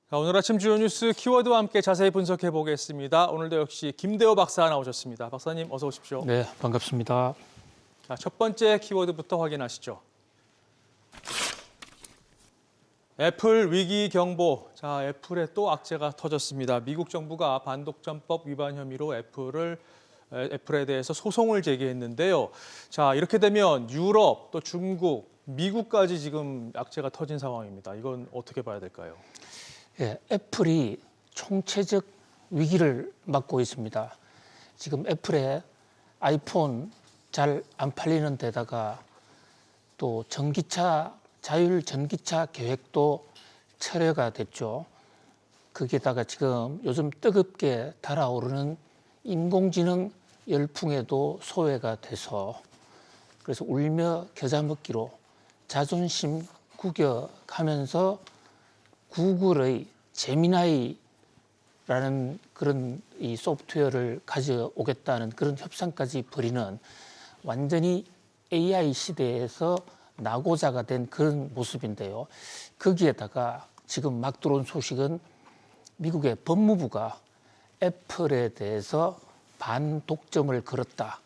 자, 오늘 아침 주요 뉴스 키워드와 함께 자세히 분석해 보겠습니다. 오늘도 역시 김대호 박사 나오셨습니다. 박사님 어서 오십시오. 네, 반갑습니다. 자, 첫 번째 키워드부터 확인하시죠. 애플 위기 경보. 자, 애플에 또 악재가 터졌습니다. 미국 정부가 반독점법 위반 혐의로 애플에 대해서 소송을 제기했는데요. 자, 이렇게 되면 유럽, 또 중국, 미국까지 지금 악재가 터진 상황입니다. 이건 어떻게 봐야 될까요? 예, 애플이 총체적 위기를 맞고 있습니다. 지금 애플의 아이폰 잘 안 팔리는 데다가 또 자율 전기차 계획도 철회가 됐죠. 거기에다가 지금 요즘 뜨겁게 달아오르는 인공지능 열풍에도 소외가 돼서 그래서 울며 겨자 먹기로 자존심 구겨가면서 구글의 제미나이라는 그런 이 소프트웨어를 가져오겠다는 그런 협상까지 벌이는 완전히 AI 시대에서 낙오자가 된 그런 모습인데요. 거기에다가 지금 막 들어온 소식은 미국의 법무부가 애플에 대해서 반독점을 걸었다.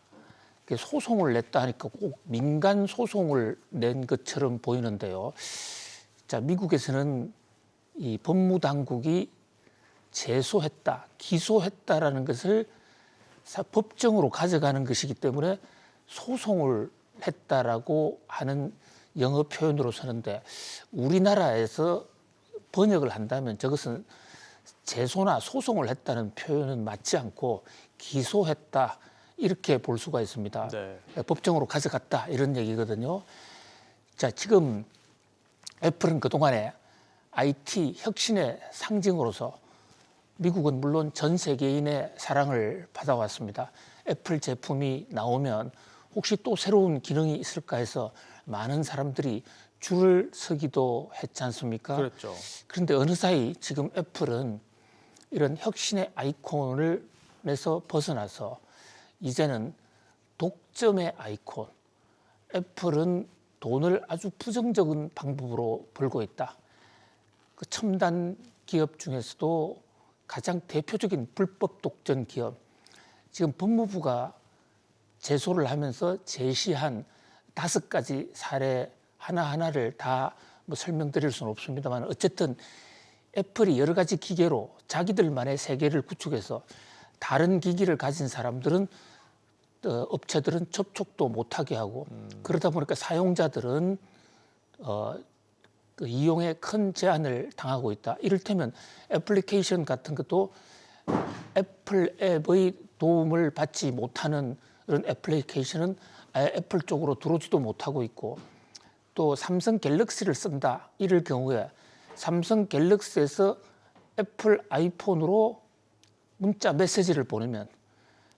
소송을 냈다 하니까 꼭 민간 소송을 낸 것처럼 보이는데요. 자, 미국에서는 이 법무당국이 제소했다, 기소했다라는 것을 법정으로 가져가는 것이기 때문에 소송을 했다라고 하는 영어 표현으로 쓰는데 우리나라에서 번역을 한다면 저것은 제소나 소송을 했다는 표현은 맞지 않고 기소했다 이렇게 볼 수가 있습니다. 네. 법정으로 가져갔다 이런 얘기거든요. 자, 지금 애플은 그동안에 IT 혁신의 상징으로서 미국은 물론 전 세계인의 사랑을 받아왔습니다. 애플 제품이 나오면 혹시 또 새로운 기능이 있을까 해서 많은 사람들이 줄을 서기도 했지 않습니까? 그렇죠. 그런데 어느 사이 지금 애플은 이런 혁신의 아이콘을 내서 벗어나서 이제는 독점의 아이콘. 애플은 돈을 아주 부정적인 방법으로 벌고 있다. 그 첨단 기업 중에서도 가장 대표적인 불법 독점 기업. 지금 법무부가 제소를 하면서 제시한 5가지 사례 하나하나를 다 뭐 설명드릴 수는 없습니다만 어쨌든 애플이 여러 가지 기계로 자기들만의 세계를 구축해서 다른 기기를 가진 사람들은 업체들은 접촉도 못하게 하고 그러다 보니까 사용자들은 그 이용에 큰 제한을 당하고 있다. 이를테면 애플리케이션 같은 것도 애플 앱의 도움을 받지 못하는 이런 애플리케이션은 아예 애플 쪽으로 들어오지도 못하고 있고 또 삼성 갤럭시를 쓴다. 이럴 경우에 삼성 갤럭시에서 애플 아이폰으로 문자 메시지를 보내면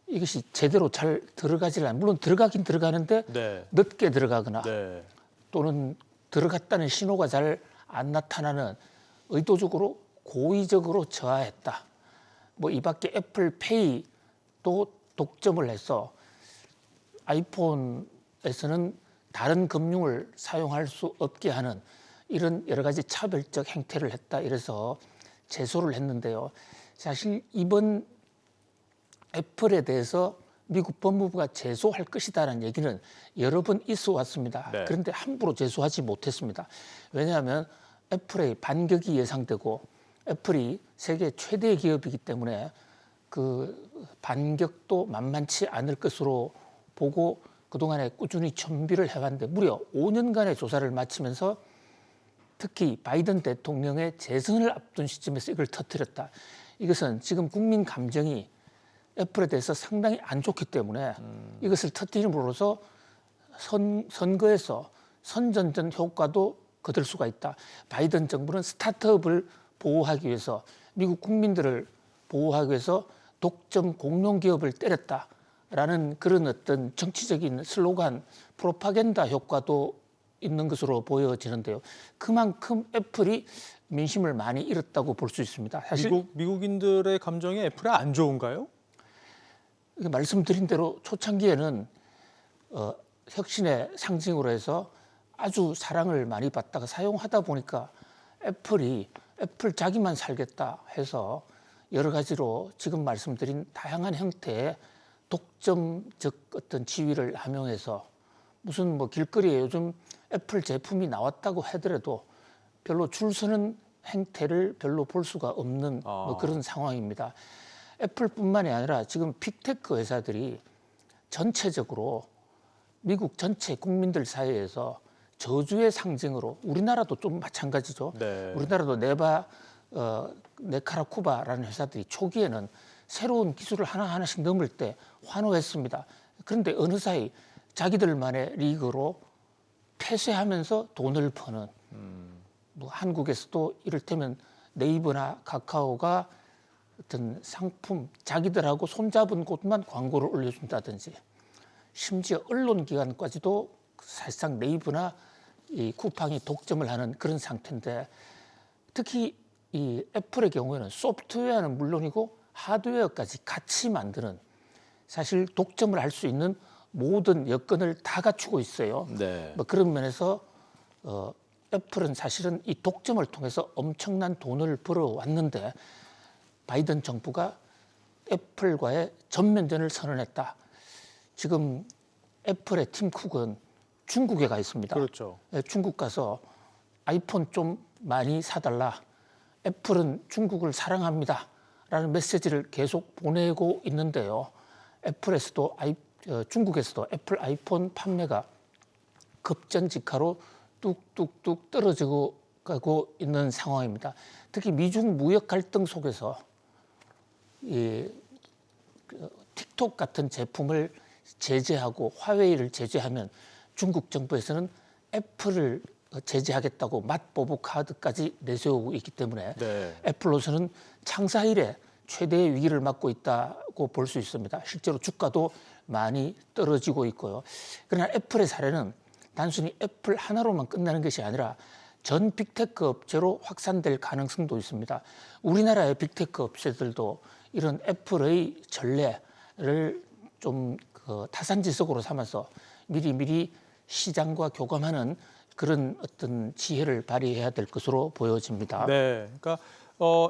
이것이 제대로 잘 들어가질 않아요. 물론 들어가긴 들어가는데 네. 늦게 들어가거나 네. 또는 들어갔다는 신호가 잘 안 나타나는 의도적으로 고의적으로 저하했다. 뭐 이 밖에 애플페이도 독점을 해서 아이폰에서는 다른 금융을 사용할 수 없게 하는 이런 여러 가지 차별적 행태를 했다. 이래서 제소를 했는데요. 사실 이번 애플에 대해서 미국 법무부가 제소할 것이다라는 얘기는 여러 번 있어 왔습니다. 네. 그런데 함부로 제소하지 못했습니다. 왜냐하면 애플의 반격이 예상되고 애플이 세계 최대 기업이기 때문에 그 반격도 만만치 않을 것으로 보고 그동안에 꾸준히 준비를 해왔는데 무려 5년간의 조사를 마치면서 특히 바이든 대통령의 재선을 앞둔 시점에서 이걸 터뜨렸다. 이것은 지금 국민 감정이 애플에 대해서 상당히 안 좋기 때문에 이것을 터뜨림으로써 선거에서 선전전 효과도 거둘 수가 있다. 바이든 정부는 스타트업을 보호하기 위해서 미국 국민들을 보호하기 위해서 독점 공룡 기업을 때렸다라는 그런 어떤 정치적인 슬로건, 프로파간다 효과도 있는 것으로 보여지는데요. 그만큼 애플이 민심을 많이 잃었다고 볼 수 있습니다. 사실 미국인들의 감정이 애플에 안 좋은가요? 말씀드린 대로 초창기에는 혁신의 상징으로 해서 아주 사랑을 많이 받다가 사용하다 보니까 애플이 애플 자기만 살겠다 해서 여러 가지로 지금 말씀드린 다양한 형태의 독점적 어떤 지위를 함용해서 무슨 뭐 길거리에 요즘 애플 제품이 나왔다고 하더라도 별로 줄 서는 행태를 별로 볼 수가 없는 뭐 그런 상황입니다. 애플뿐만이 아니라 지금 빅테크 회사들이 전체적으로 미국 전체 국민들 사이에서 저주의 상징으로, 우리나라도 좀 마찬가지죠. 네. 우리나라도 네카라쿠바라는 회사들이 초기에는 새로운 기술을 하나하나씩 넘을 때 환호했습니다. 그런데 어느 사이 자기들만의 리그로 폐쇄하면서 돈을 버는, 뭐 한국에서도 이를테면 네이버나 카카오가 어떤 상품, 자기들하고 손잡은 곳만 광고를 올려준다든지, 심지어 언론기관까지도 사실상 네이버나 이 쿠팡이 독점을 하는 그런 상태인데, 특히 이 애플의 경우에는 소프트웨어는 물론이고 하드웨어까지 같이 만드는, 사실 독점을 할 수 있는 모든 여건을 다 갖추고 있어요. 네. 뭐 그런 면에서 애플은 사실은 이 독점을 통해서 엄청난 돈을 벌어왔는데, 바이든 정부가 애플과의 전면전을 선언했다. 지금 애플의 팀 쿡은 중국에 가 있습니다. 그렇죠. 중국 가서 아이폰 좀 많이 사달라. 애플은 중국을 사랑합니다. 라는 메시지를 계속 보내고 있는데요. 중국에서도 애플 아이폰 판매가 급전직하로 뚝뚝뚝 떨어지고 가고 있는 상황입니다. 특히 미중 무역 갈등 속에서 이 틱톡 같은 제품을 제재하고 화웨이를 제재하면 중국 정부에서는 애플을 제재하겠다고 맛보부 카드까지 내세우고 있기 때문에 네. 애플로서는 창사 이래 최대의 위기를 맞고 있다고 볼 수 있습니다. 실제로 주가도 많이 떨어지고 있고요. 그러나 애플의 사례는 단순히 애플 하나로만 끝나는 것이 아니라 전 빅테크 업체로 확산될 가능성도 있습니다. 우리나라의 빅테크 업체들도 이런 애플의 전례를 좀 타산지석으로 삼아서 미리미리 시장과 교감하는 그런 어떤 지혜를 발휘해야 될 것으로 보여집니다. 네. 그러니까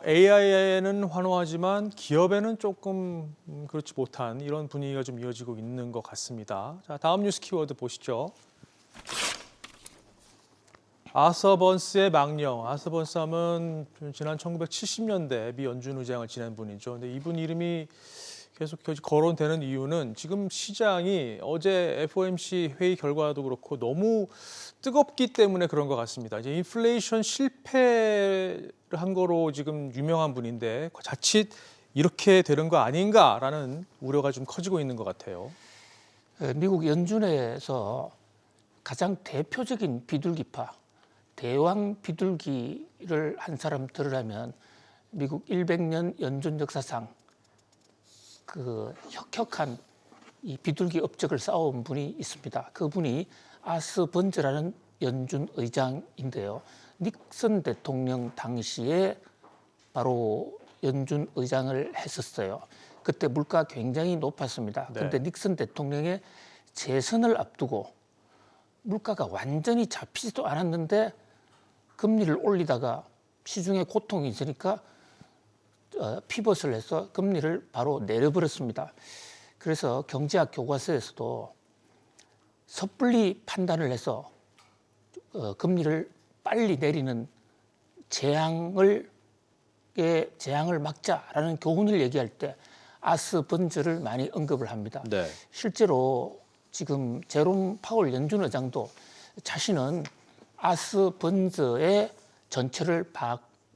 AI에는 환호하지만 기업에는 조금 그렇지 못한 이런 분위기가 좀 이어지고 있는 것 같습니다. 자, 다음 뉴스 키워드 보시죠. 아서 번스의 망령. 아서 번스 하면 지난 1970년대 미 연준 의장을 지낸 분이죠. 근데 이분 이름이 계속 거론되는 이유는 지금 시장이 어제 FOMC 회의 결과도 그렇고 너무 뜨겁기 때문에 그런 것 같습니다. 이제 인플레이션 실패를 한 거로 지금 유명한 분인데 자칫 이렇게 되는 거 아닌가라는 우려가 좀 커지고 있는 것 같아요. 미국 연준에서 가장 대표적인 비둘기파, 대왕 비둘기를 한 사람 들으라면 미국 100년 연준 역사상 그 혁혁한 이 비둘기 업적을 쌓아온 분이 있습니다. 그분이 아스 번즈라는 연준 의장인데요. 닉슨 대통령 당시에 바로 연준 의장을 했었어요. 그때 물가 굉장히 높았습니다. 그런데 닉슨 대통령의 재선을 앞두고 물가가 완전히 잡히지도 않았는데 금리를 올리다가 시중에 고통이 있으니까 피벗을 해서 금리를 바로 내려버렸습니다. 그래서 경제학 교과서에서도 섣불리 판단을 해서 금리를 빨리 내리는 재앙을 막자라는 교훈을 얘기할 때 아스 번즈를 많이 언급을 합니다. 네. 실제로 지금 제롬 파월 연준 의장도 자신은 아스 번즈의 전철을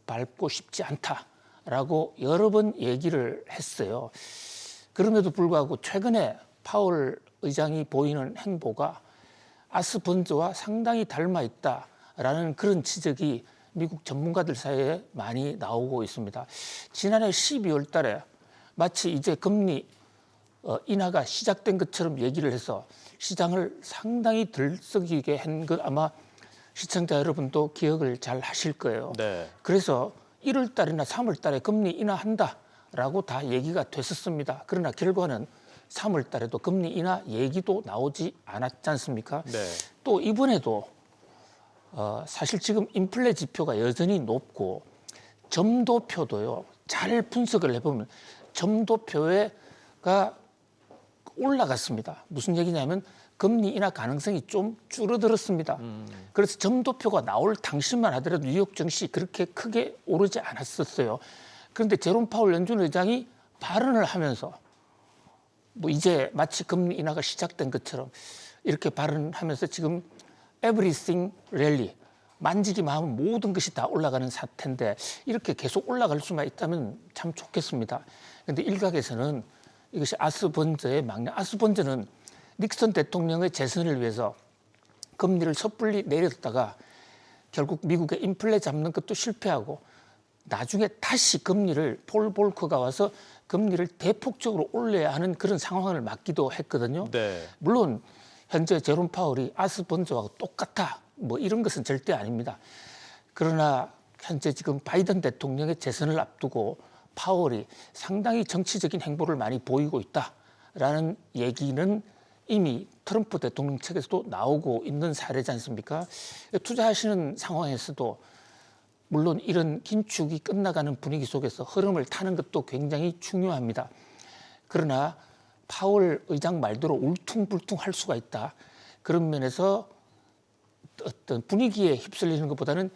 밟고 싶지 않다라고 여러 번 얘기를 했어요. 그럼에도 불구하고 최근에 파월 의장이 보이는 행보가 아스 번즈와 상당히 닮아 있다라는 그런 지적이 미국 전문가들 사이에 많이 나오고 있습니다. 지난해 12월 달에 마치 이제 금리 인하가 시작된 것처럼 얘기를 해서 시장을 상당히 들썩이게 한 것 아마 시청자 여러분도 기억을 잘 하실 거예요. 네. 그래서 1월 달이나 3월 달에 금리 인하한다라고 다 얘기가 됐었습니다. 그러나 결과는 3월 달에도 금리 인하 얘기도 나오지 않았지 않습니까? 네. 또 이번에도 사실 지금 인플레 지표가 여전히 높고 점도표도요. 잘 분석을 해보면 점도표가 올라갔습니다. 무슨 얘기냐면 금리 인하 가능성이 좀 줄어들었습니다. 그래서 점도표가 나올 당시만 하더라도 뉴욕 증시 그렇게 크게 오르지 않았었어요. 그런데 제롬 파월 연준 의장이 발언을 하면서 뭐 이제 마치 금리 인하가 시작된 것처럼 이렇게 발언하면서 지금 everything rally 만지기만 하면 모든 것이 다 올라가는 사태인데 이렇게 계속 올라갈 수만 있다면 참 좋겠습니다. 그런데 일각에서는 이것이 아스번저의 막내, 아스번저는 닉슨 대통령의 재선을 위해서 금리를 섣불리 내렸다가 결국 미국의 인플레 잡는 것도 실패하고 나중에 다시 금리를 폴 볼커가 와서 금리를 대폭적으로 올려야 하는 그런 상황을 맞기도 했거든요. 네. 물론 현재 제롬 파월이 아스번저하고 똑같아 뭐 이런 것은 절대 아닙니다. 그러나 현재 지금 바이든 대통령의 재선을 앞두고 파월이 상당히 정치적인 행보를 많이 보이고 있다라는 얘기는 이미 트럼프 대통령 측에서도 나오고 있는 사례지 않습니까? 투자하시는 상황에서도 물론 이런 긴축이 끝나가는 분위기 속에서 흐름을 타는 것도 굉장히 중요합니다. 그러나 파월 의장 말대로 울퉁불퉁할 수가 있다. 그런 면에서 어떤 분위기에 휩쓸리는 것보다는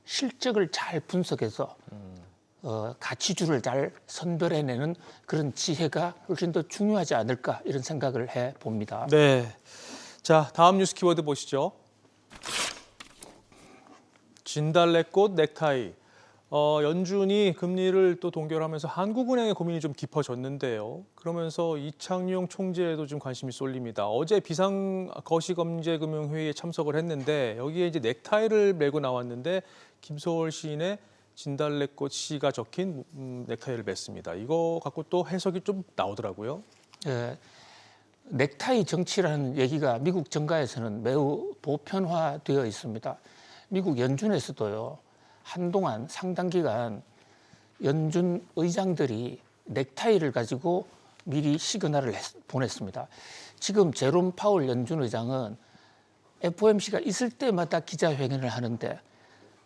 실적을 잘 분석해서 가치주를 잘 선별해내는 그런 지혜가 훨씬 더 중요하지 않을까 이런 생각을 해봅니다. 네. 자, 다음 뉴스 키워드 보시죠. 진달래꽃 넥타이. 연준이 금리를 또 동결하면서 한국은행의 고민이 좀 깊어졌는데요. 그러면서 이창용 총재에도 좀 관심이 쏠립니다. 어제 비상거시검제금융회의에 참석을 했는데 여기에 이제 넥타이를 메고 나왔는데 김소월 시인의 진달래꽃 시가 적힌 넥타이를 맸습니다. 이거 갖고 또 해석이 좀 나오더라고요. 예, 넥타이 정치라는 얘기가 미국 정가에서는 매우 보편화되어 있습니다. 미국 연준에서도요. 한동안 상당 기간 연준 의장들이 넥타이를 가지고 미리 시그널을 보냈습니다. 지금 제롬 파월 연준 의장은 FOMC가 있을 때마다 기자회견을 하는데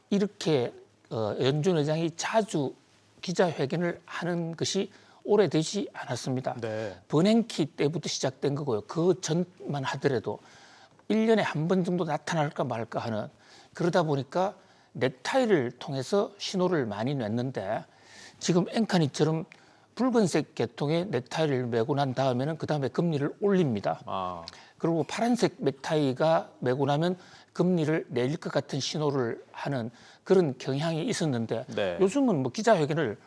이렇게 연준 의장이 자주 기자회견을 하는 것이 오래되지 않았습니다. 네. 버냉키 때부터 시작된 거고요. 그 전만 하더라도 1년에 한 번 정도 나타날까 말까 하는 그러다 보니까 넥타이를 통해서 신호를 많이 냈는데 지금 앵카니처럼 붉은색 계통의 넥타이를 메고 난 다음에는 그 다음에 금리를 올립니다. 그리고 파란색 넥타이가 메고 나면 금리를 내릴 것 같은 신호를 하는 그런 경향이 있었는데 네. 요즘은 뭐 기자회견을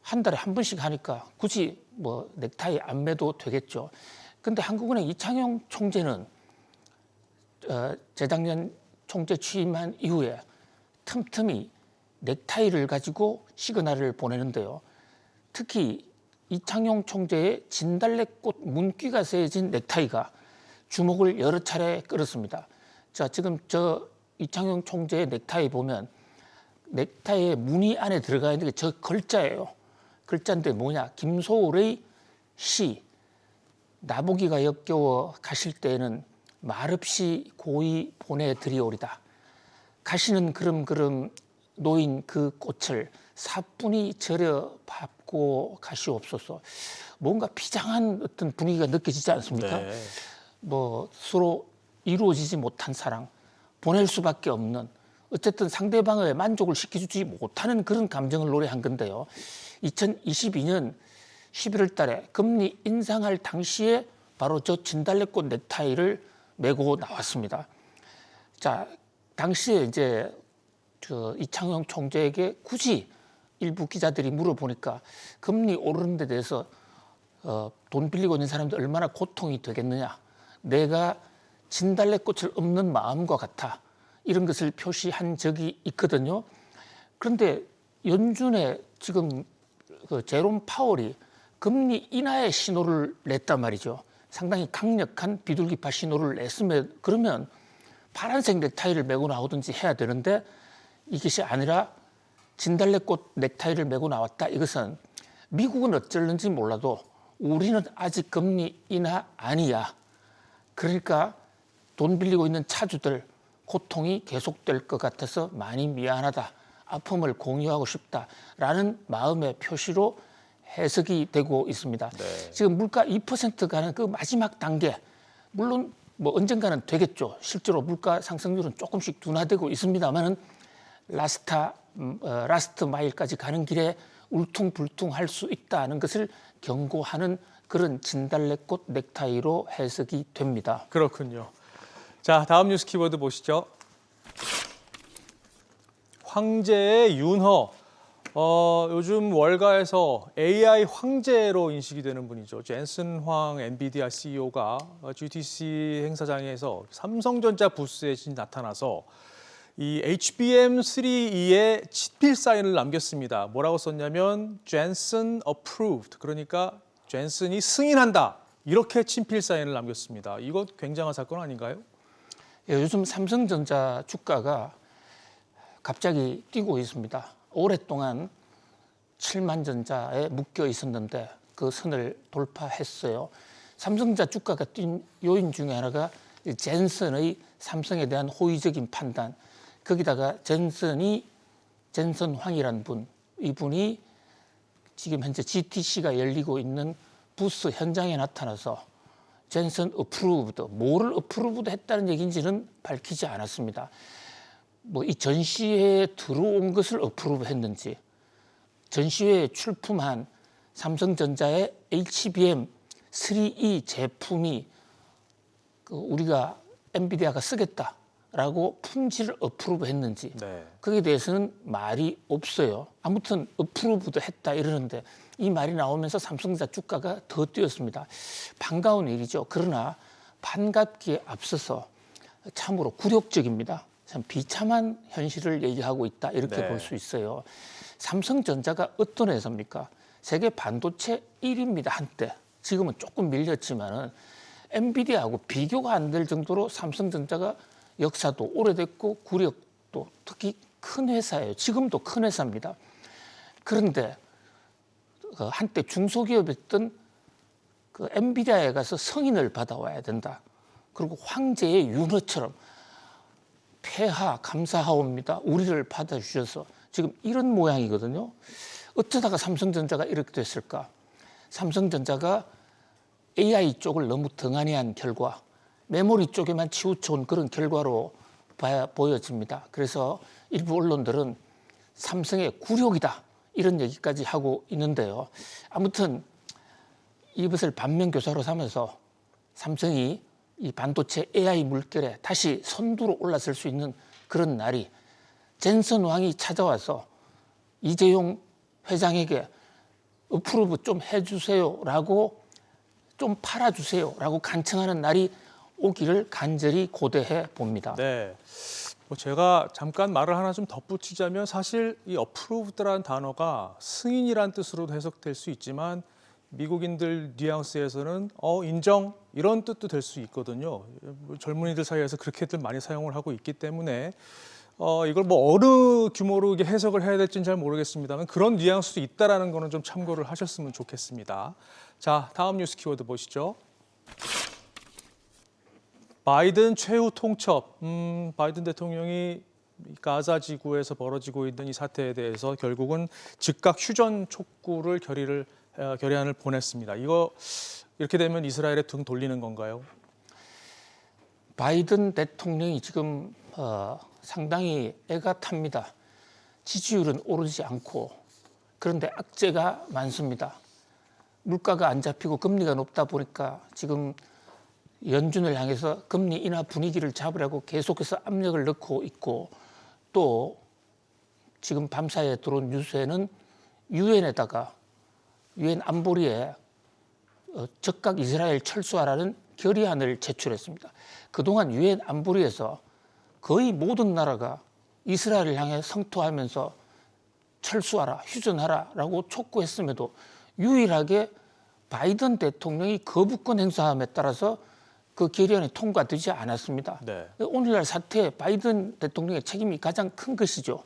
한 달에 한 번씩 하니까 굳이 뭐 넥타이 안 매도 되겠죠. 근데 한국은행 이창용 총재는 재작년 총재 취임한 이후에 틈틈이 넥타이를 가지고 시그널을 보내는데요. 특히 이창용 총재의 진달래꽃 문귀가 새겨진 넥타이가 주목을 여러 차례 끌었습니다. 자, 지금 저 이창용 총재의 넥타이 보면 넥타이의 무늬 안에 들어가 있는 게 저 글자예요. 글자인데 뭐냐? 김소월의 시, 나보기가 역겨워 가실 때에는 말없이 고이 보내드리오리다. 가시는 그름그름 놓인 그 꽃을 사뿐히 절여 밟고 가시옵소서. 뭔가 비장한 어떤 분위기가 느껴지지 않습니까? 네. 뭐 서로 이루어지지 못한 사랑, 보낼 수밖에 없는 어쨌든 상대방을 만족을 시켜주지 못하는 그런 감정을 노래한 건데요. 2022년 11월 달에 금리 인상할 당시에 바로 저 진달래꽃 넥타이를 메고 나왔습니다. 자, 당시에 이제 이창용 총재에게 굳이 일부 기자들이 물어보니까 금리 오르는 데 대해서 돈 빌리고 있는 사람들 얼마나 고통이 되겠느냐. 내가 진달래꽃을 엎는 마음과 같아. 이런 것을 표시한 적이 있거든요. 그런데 연준의 지금 그 제롬 파월이 금리 인하의 신호를 냈단 말이죠. 상당히 강력한 비둘기파 신호를 냈으면 그러면 파란색 넥타이를 메고 나오든지 해야 되는데 이것이 아니라 진달래꽃 넥타이를 메고 나왔다. 이것은 미국은 어쩔는지 몰라도 우리는 아직 금리 인하 아니야. 그러니까 돈 빌리고 있는 차주들 고통이 계속될 것 같아서 많이 미안하다. 아픔을 공유하고 싶다라는 마음의 표시로 해석이 되고 있습니다. 네. 지금 물가 2% 가는 그 마지막 단계, 물론 뭐 언젠가는 되겠죠. 실제로 물가 상승률은 조금씩 둔화되고 있습니다만은 라스트 마일까지 가는 길에 울퉁불퉁할 수 있다는 것을 경고하는 그런 진달래꽃 넥타이로 해석이 됩니다. 그렇군요. 자, 다음 뉴스 키워드 보시죠. 황제의 윤허. 요즘 월가에서 AI 황제로 인식이 되는 분이죠. 젠슨 황 엔비디아 CEO가 GTC 행사장에서 삼성전자 부스에 나타나서 이 HBM3E에 친필 사인을 남겼습니다. 뭐라고 썼냐면 Jensen approved. 그러니까 젠슨이 승인한다. 이렇게 친필 사인을 남겼습니다. 이거 굉장한 사건 아닌가요? 예, 요즘 삼성전자 주가가 갑자기 뛰고 있습니다. 오랫동안 7만 전자에 묶여 있었는데 그 선을 돌파했어요. 삼성전자 주가가 뛴 요인 중에 하나가 젠슨의 삼성에 대한 호의적인 판단. 거기다가 젠슨 황이라는 분, 이분이 지금 현재 GTC가 열리고 있는 부스 현장에 나타나서 젠슨 어프루브드, 뭐를 어프루브드 했다는 얘기인지는 밝히지 않았습니다. 뭐 이 전시회에 들어온 것을 어프루브 했는지, 전시회에 출품한 삼성전자의 HBM3E 제품이 우리가 엔비디아가 쓰겠다라고 품질을 어프루브 했는지 네. 거기에 대해서는 말이 없어요. 아무튼 어프루브도 했다 이러는데 이 말이 나오면서 삼성전자 주가가 더 뛰었습니다. 반가운 일이죠. 그러나 반갑기에 앞서서 참으로 굴욕적입니다. 참 비참한 현실을 얘기하고 있다 이렇게 네. 볼 수 있어요. 삼성전자가 어떤 회사입니까? 세계 반도체 1위입니다. 한때. 지금은 조금 밀렸지만은 엔비디아하고 비교가 안 될 정도로 삼성전자가 역사도 오래됐고 구력도 특히 큰 회사예요. 지금도 큰 회사입니다. 그런데 한때 중소기업이었던 그 엔비디아에 가서 승인을 받아와야 된다. 그리고 황제의 윤허처럼 폐하 감사하옵니다. 우리를 받아주셔서 지금 이런 모양이거든요. 어쩌다가 삼성전자가 이렇게 됐을까? 삼성전자가 AI 쪽을 너무 등한히한 결과, 메모리 쪽에만 치우쳐온 그런 결과로 보여집니다. 그래서 일부 언론들은 삼성의 굴욕이다 이런 얘기까지 하고 있는데요. 아무튼 이것을 반면교사로 삼아서 삼성이 이 반도체 AI 물결에 다시 선두로 올라설 수 있는 그런 날이 젠슨 왕이 찾아와서 이재용 회장에게 어프로브 좀 해주세요라고 좀 팔아주세요라고 간청하는 날이 오기를 간절히 고대해 봅니다. 네. 뭐 제가 잠깐 말을 하나 좀 덧붙이자면 사실 이 approved라는 단어가 승인이란 뜻으로도 해석될 수 있지만 미국인들 뉘앙스에서는 인정 이런 뜻도 될 수 있거든요. 젊은이들 사이에서 그렇게들 많이 사용을 하고 있기 때문에 이걸 뭐 어느 규모로 이게 해석을 해야 될지는 잘 모르겠습니다만 그런 뉘앙스도 있다라는 거는 좀 참고를 하셨으면 좋겠습니다. 자, 다음 뉴스 키워드 보시죠. 바이든 최후 통첩. 바이든 대통령이 가자 지구에서 벌어지고 있는 이 사태에 대해서 결국은 즉각 휴전 촉구를 결의안을 보냈습니다. 이거 이렇게 되면 이스라엘에 등 돌리는 건가요? 바이든 대통령이 지금 상당히 애가 탑니다. 지지율은 오르지 않고 그런데 악재가 많습니다. 물가가 안 잡히고 금리가 높다 보니까 지금 연준을 향해서 금리 인하 분위기를 잡으려고 계속해서 압력을 넣고 있고 또 지금 밤사이에 들어온 뉴스에는 유엔에다가 유엔 안보리에 즉각 이스라엘 철수하라는 결의안을 제출했습니다. 그동안 유엔 안보리에서 거의 모든 나라가 이스라엘을 향해 성토하면서 철수하라, 휴전하라라고 촉구했음에도 유일하게 바이든 대통령이 거부권 행사함에 따라서 그 결의안이 통과되지 않았습니다. 네. 오늘날 사태에 바이든 대통령의 책임이 가장 큰 것이죠.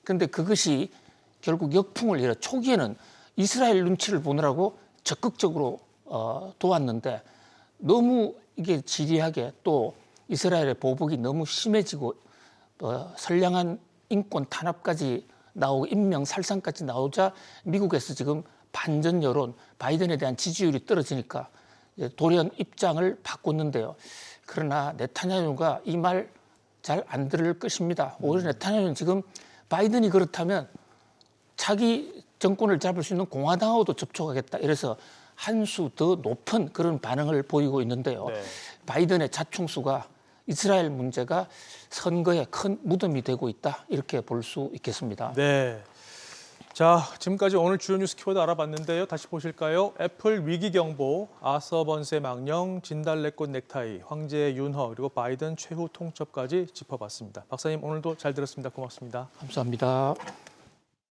그런데 그것이 결국 역풍을 일어 초기에는 이스라엘 눈치를 보느라고 적극적으로 도왔는데 너무 이게 지리하게 또 이스라엘의 보복이 너무 심해지고 선량한 인권 탄압까지 나오고 인명살상까지 나오자 미국에서 지금 반전 여론, 바이든에 대한 지지율이 떨어지니까 돌연 입장을 바꿨는데요. 그러나 네타냐후가 이 말 잘 안 들을 것입니다. 오히려 네타냐후는 지금 바이든이 그렇다면 자기 정권을 잡을 수 있는 공화당하고도 접촉하겠다. 이래서 한 수 더 높은 그런 반응을 보이고 있는데요. 네. 바이든의 자충수가 이스라엘 문제가 선거에 큰 무덤이 되고 있다. 이렇게 볼 수 있겠습니다. 네. 자, 지금까지 오늘 주요 뉴스 키워드 알아봤는데요. 다시 보실까요? 애플 위기 경보, 아서 번세 망령, 진달래꽃 넥타이, 황제 윤허, 그리고 바이든 최후 통첩까지 짚어봤습니다. 박사님 오늘도 잘 들었습니다. 고맙습니다. 감사합니다.